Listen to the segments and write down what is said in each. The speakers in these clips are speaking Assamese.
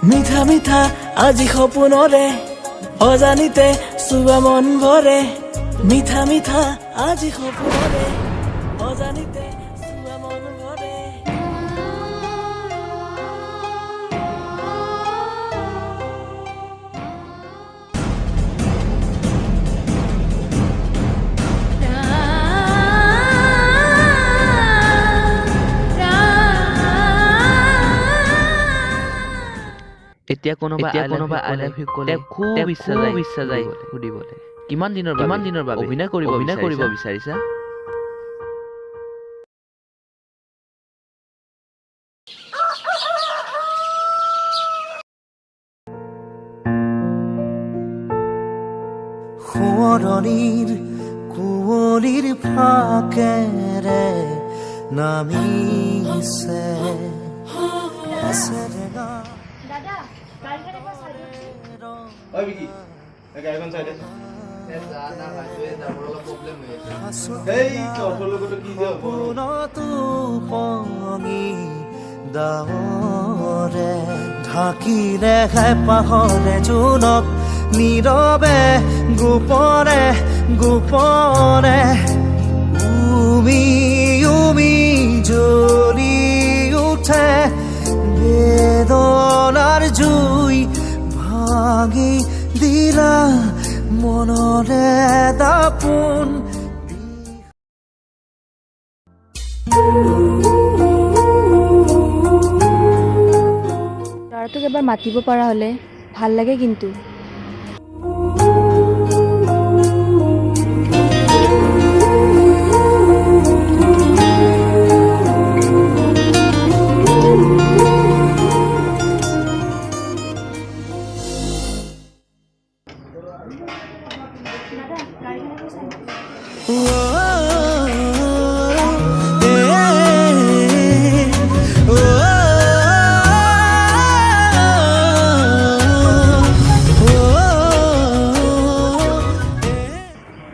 মিঠা মিঠা আজি সপোনৰে অজানিতে চুবা মন ভৰে মিঠা মিঠা আজি সপোনৰে অজানিতে চুবা মন ভৰে এতিয়া কোনোবা আই লাভ ইউ ক'লে খুব ইচ্ছা যায় সুধিবলৈ কিমান দিনৰ বাবে অভিনয় কৰিব বিচাৰিছা সোঁৱৰণিৰ কুঁৱলীৰ ফাকেৰে নামিছে এছেৰেঙা দাদা গাড়ীখন একবাৰ সাইডে ওই বিকি গাড়ীখন চাইডে এই তোৰ লগতো কি যে হ'ব সপোনতো পঙি ডাৱৰে ঢাকিলে হেঁপাহৰে জোনক নীৰৱে গোপনে গোপনে উমি উমি জ্বলি উঠে বেদনাৰ জুই ভাঙি দিলা মনৰে দাপোন ল'ৰাটোক এবাৰ মাতিব পৰা হ'লে ভাল লাগে কিন্তু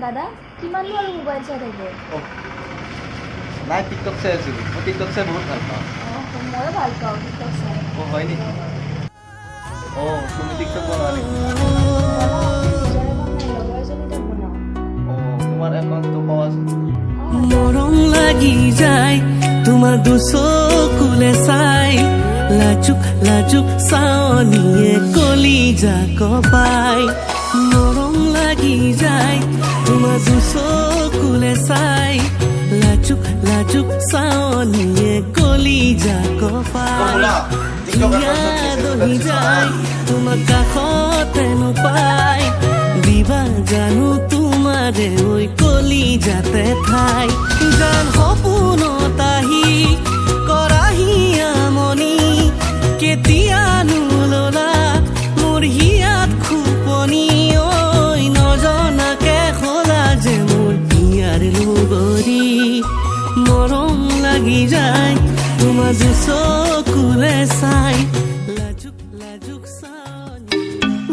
দাদা কিমান আৰু মোবাইল চাই থাকে নাই টিকটক চাই আছিলোঁ মই টিকটক চাই বহুত ভাল পাওঁ ময়ো ভাল পাওঁ টিকটক চাই হয় নেকি তুমি টিকটক বনোৱা নেকি লগৰ এজনীতে বনাওঁ তোমাৰ একাউণ্টটো কোৱাচোন মৰম লাগি যায় তোমাৰ দুচকুলে চাই লাজুক লাজুক চাৱনিয়ে কলিজা কপাই মৰম লাগি যায় তোমাৰ দুচকুলে চাই লাজুক লাজুক চাৱনিয়ে কলিজা কপাই দহি যায় তোমাক কাষতে নোপাই দিবা জানো তোমাৰে ঐ কলিজাতে ঠাই গান সপোনত আহি কৰাহি আমনি কেতিয়ানো ললা মোৰ হিয়াত খুপনি ঐ নজনাকে হলা যে মোৰ হিয়াৰ লগৰী মৰম লাগি যায় তোমাৰ দুচকুলে চাই লাজুক লাজুক চাই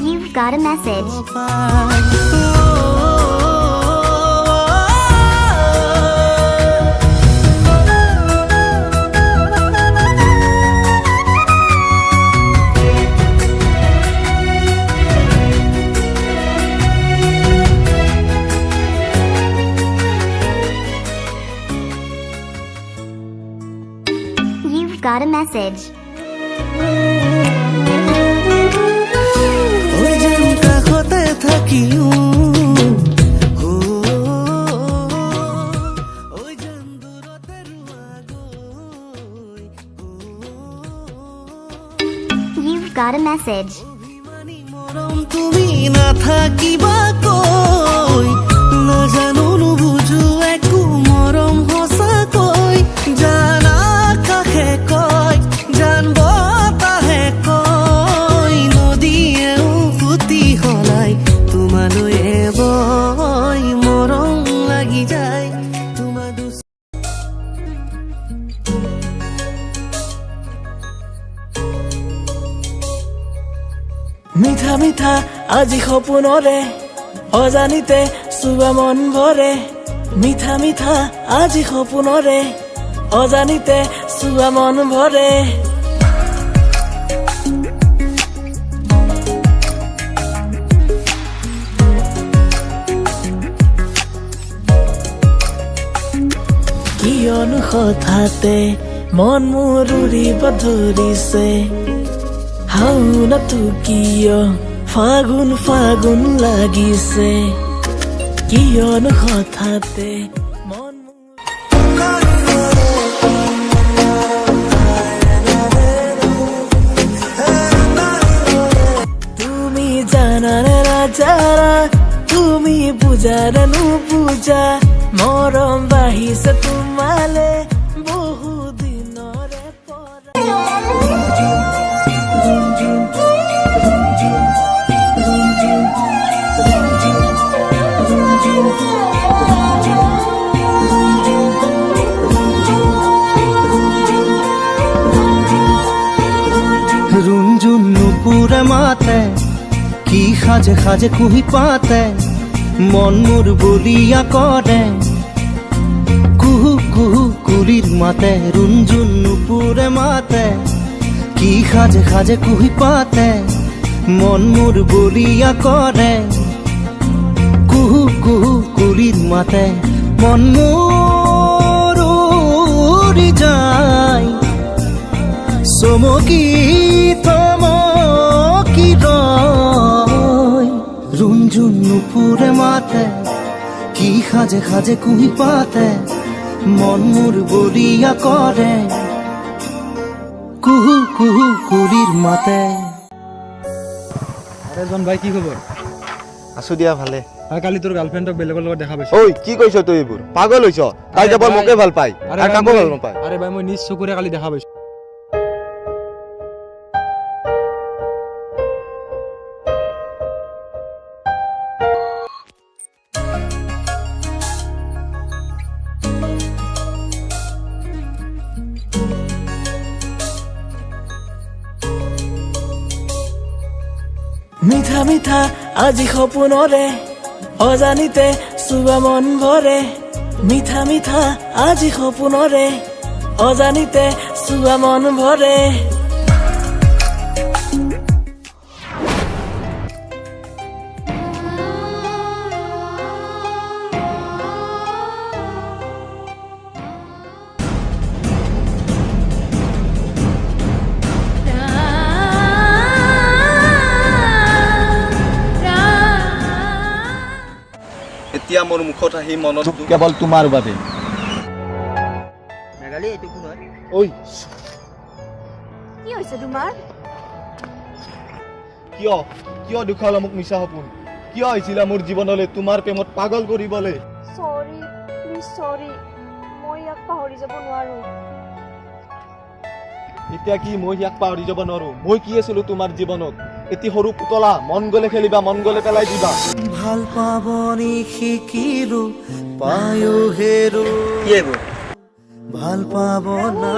You've got a message. You've got a message. ওই যেন কাষতে থাকিও ওই যেন দূৰতে ৰোৱা গৈ You've got a message. অভিমানী মৰম তুমি নাথাকিবা কৈ নাজানো নুবুজো একো মৰম সঁচাকৈ জানা কাষে কয় জান বতাহে কয় নদীয়েও ফুটি সলাই তোমালৈ বয় মৰম লাগি যায় তোমাৰ মিঠা মিঠা আজি সপোনৰে অজানিতে চুবা মন ভৰে মিঠা মিঠা আজি সপোনৰে অজানিতে চুবা মন ভৰে কিয়নো হঠাতে মন মোৰ উৰিব ধৰিছে হাওনাটো কিয় ফাগুন ফাগুন লাগিছে কিয়নো হঠাতে মন তুমি জানানে ৰাজাৰা তুমি বুজাৰে নুবুজা মৰম বাঢ়িছে তোমালে বহু দিনৰে পৰা रुंजुन नुपुरे माते की खाजे खाजे कुही पाते मन मोर बलिया करे कुहू कुहू कुलिर माते रुंजुन नुपुरे माते की खाजे खाजे कुही पाते मन मोर बलिया करे कुहू कुहू कुलिर माते मन मोर उड़ी जाय চমকি থমকি ৰয় ৰুণজুন নুপুৰে মাতে কি সাজে সাজে কুহি পাতে মন মোৰ বলিয়া কৰে কুহু কুহু কুলিৰ মাতে আৰে জন ভাই কি খবৰ আছো দিয়া ভালে আৰ কালি তোৰ গাৰ্লফ্ৰেন্ডক বেলেগৰ লগত দেখা পাইছো ঐ কি কৈছ তই এইবোৰ পাগল হৈছ তাই যাব মোকে ভাল পায় আৰে আৰ কাকো ভাল নাপায় আৰে ভাই মই নিজ চকুৰে কালি দেখা পাইছো মিঠা মিঠা আজি সপোনৰে অজানিতে চুবা মন ভৰে মিঠা মিঠা আজি সপোনৰে অজানিতে চুবা মন ভৰে এতিয়া মোৰ মুখত আহি মনত কেৱল তোমাৰ বাবে মেঘালী এইটো কোন হয় ঐ কি হৈছে তোমাৰ কিয় কিয় দুখালা মোক মিছা সপোন কিয় আহিছিলা মোৰ জীৱনলৈ তোমাৰ প্ৰেমত পাগল কৰিবলৈ সৰি প্লিজ সৰি মই ইয়াক পাহৰি যাব নোৱাৰো এতিয়া কি মই ইয়াক পাহৰি যাব নোৱাৰো মই কি আছিলো তোমাৰ জীৱনত এটি সৰু পুতলা মন গলে খেলিবা মন গলে পেলাই দিবা ভাল পাবনি শিকিলো পায়ো হেৰো কি এইবোৰ ভাল পাব না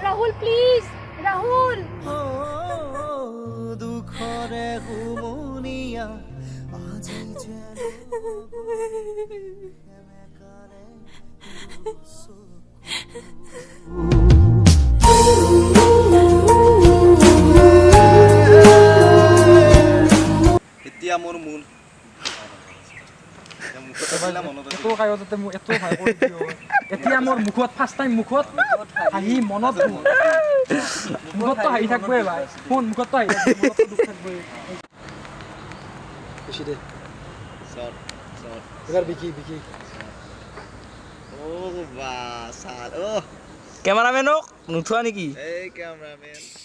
ৰাহুল প্লিজ ৰাহুল দুখৰে হুমুনিয়া আজি এতিয়া মোৰ মন এতিয়া মোৰ মুখত ফাৰ্ষ্ট টাইম মুখত হাঁহি মনত মুখততো হাঁহি থাকবই ভাই ফোন মুখততো হাঁহি থাকবই খুশি দে এবার বিকি বিকি ও বা সাল ও কেমেৰামেনক নুঠোৱা নেকি এই ক্যামেৰাম্যান